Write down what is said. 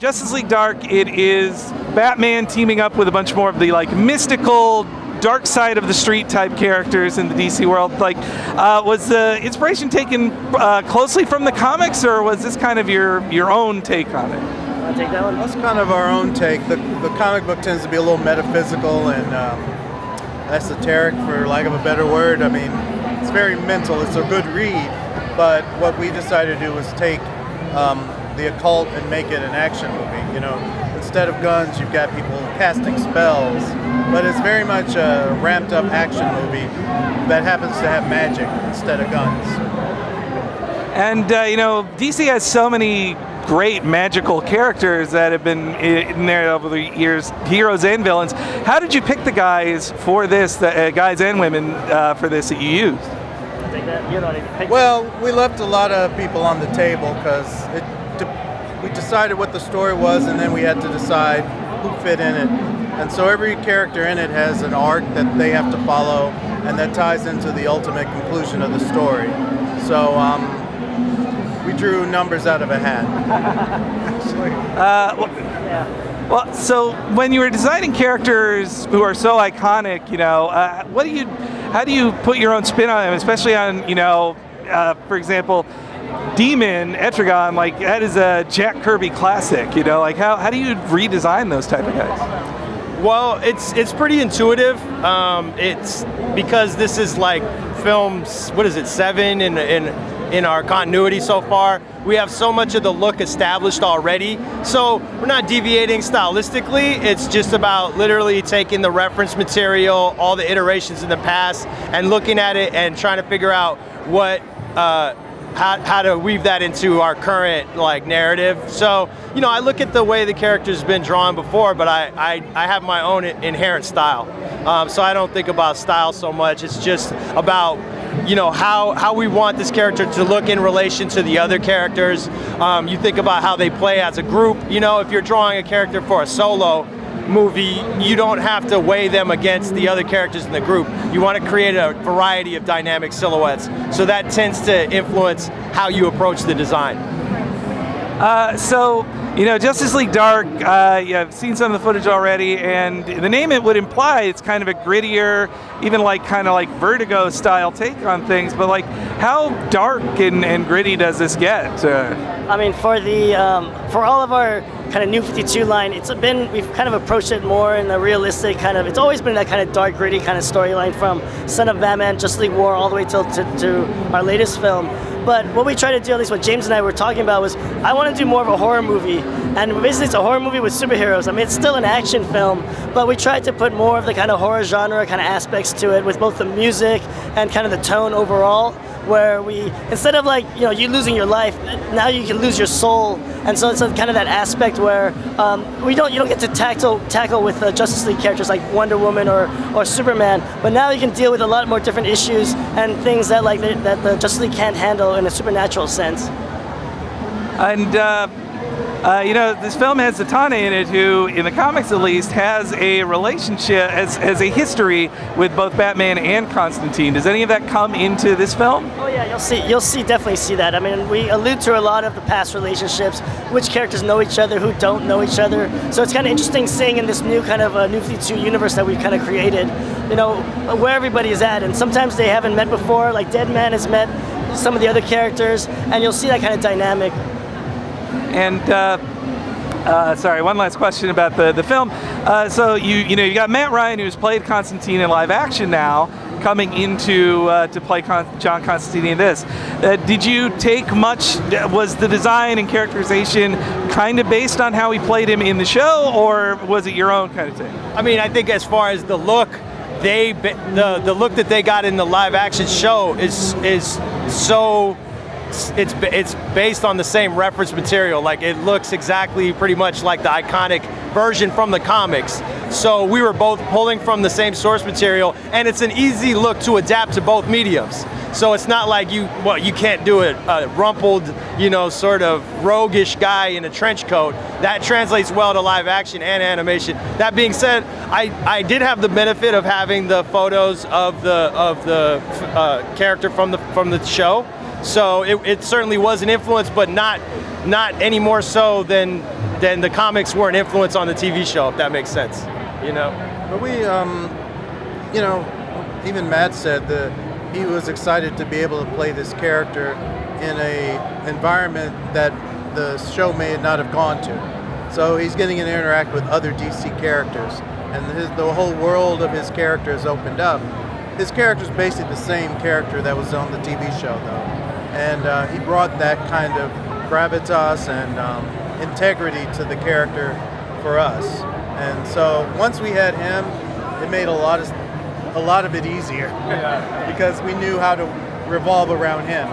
Justice League Dark, it is Batman teaming up with a bunch more of the like mystical, dark side of the street type characters in the DC world. Like, was the inspiration taken closely from the comics, or was this kind of your own take on it? Want to take that one? That's kind of our own take. The comic book tends to be a little metaphysical and esoteric, for lack of a better word. I mean, it's very mental. It's a good read, but what we decided to do was take the occult and make it an action movie. You know, instead of guns, you've got people casting spells, but it's very much a ramped up action movie that happens to have magic instead of guns. And you know, DC has so many great magical characters that have been in there over the years, heroes and villains. How did you pick the guys for this, guys and women for this that you used? Well, we left a lot of people on the table because we decided what the story was, and then we had to decide who fit in it. And so every character in it has an arc that they have to follow, and that ties into the ultimate conclusion of the story. So we drew numbers out of a hat. Well, so when you were designing characters who are so iconic, you know, how do you put your own spin on them, especially on, you know, for example, Demon, Etrigan, like that is a Jack Kirby classic, you know, like how do you redesign those type of guys? Well, it's pretty intuitive. It's because this is like films, what is it, 7 in our continuity so far. We have so much of the look established already, so we're not deviating stylistically. It's just about literally taking the reference material, all the iterations in the past, and looking at it and trying to figure out what how to weave that into our current like narrative. So, you know, I look at the way the character's been drawn before, but I have my own inherent style. So I don't think about style so much. It's just about, you know, how we want this character to look in relation to the other characters. You think about how they play as a group. You know, if you're drawing a character for a solo movie, you don't have to weigh them against the other characters in the group. You want to create a variety of dynamic silhouettes. So that tends to influence how you approach the design. So, you know, Justice League Dark, I've seen some of the footage already, and the name it would imply it's kind of a grittier, even like kind of like Vertigo style take on things, but like how dark and gritty does this get? I mean, for all of our kind of New 52 line, we've kind of approached it more in a realistic kind of, it's always been that kind of dark, gritty kind of storyline from Son of Batman, Justice League War, all the way to our latest film. But what we try to do, at least what James and I were talking about, was I want to do more of a horror movie. And basically it's a horror movie with superheroes. I mean, it's still an action film, but we tried to put more of the kind of horror genre kind of aspects to it with both the music and kind of the tone overall, where we, instead of like, you know, you losing your life, now you can lose your soul. And so it's a, kind of that aspect where you don't get to tackle with Justice League characters like Wonder Woman or Superman, but now you can deal with a lot more different issues and things that that the Justice League can't handle in a supernatural sense. And you know, this film has Zatanna in it, who, in the comics at least, has a relationship, has a history with both Batman and Constantine. Does any of that come into this film? Oh yeah, definitely see that. I mean, we allude to a lot of the past relationships, which characters know each other, who don't know each other. So it's kind of interesting seeing in this new kind of New 52 universe that we've kind of created, you know, where everybody is at. And sometimes they haven't met before, like Deadman has met some of the other characters, and you'll see that kind of dynamic. And sorry, one last question about the film. So you know, you got Matt Ryan, who's played Constantine in live action now, coming into to play John Constantine in this. Did you take much? Was the design and characterization kind of based on how he played him in the show, or was it your own kind of thing? I mean, I think as far as the look, the look that they got in the live action show is so. It's based on the same reference material. Like, it looks exactly pretty much like the iconic version from the comics. So we were both pulling from the same source material, and it's an easy look to adapt to both mediums. So it's not like you can't do a rumpled, you know, sort of roguish guy in a trench coat. That translates well to live action and animation. That being said, I did have the benefit of having the photos of the character from the show. So it certainly was an influence, but not any more so than then the comics weren't influenced on the TV show, if that makes sense. You know. But we, you know, even Matt said that he was excited to be able to play this character in a environment that the show may not have gone to. So he's getting to interact with other DC characters, and the whole world of his character has opened up. His character is basically the same character that was on the TV show, though, and he brought that kind of gravitas and integrity to the character for us. And so once we had him, it made a lot of it easier because we knew how to revolve around him.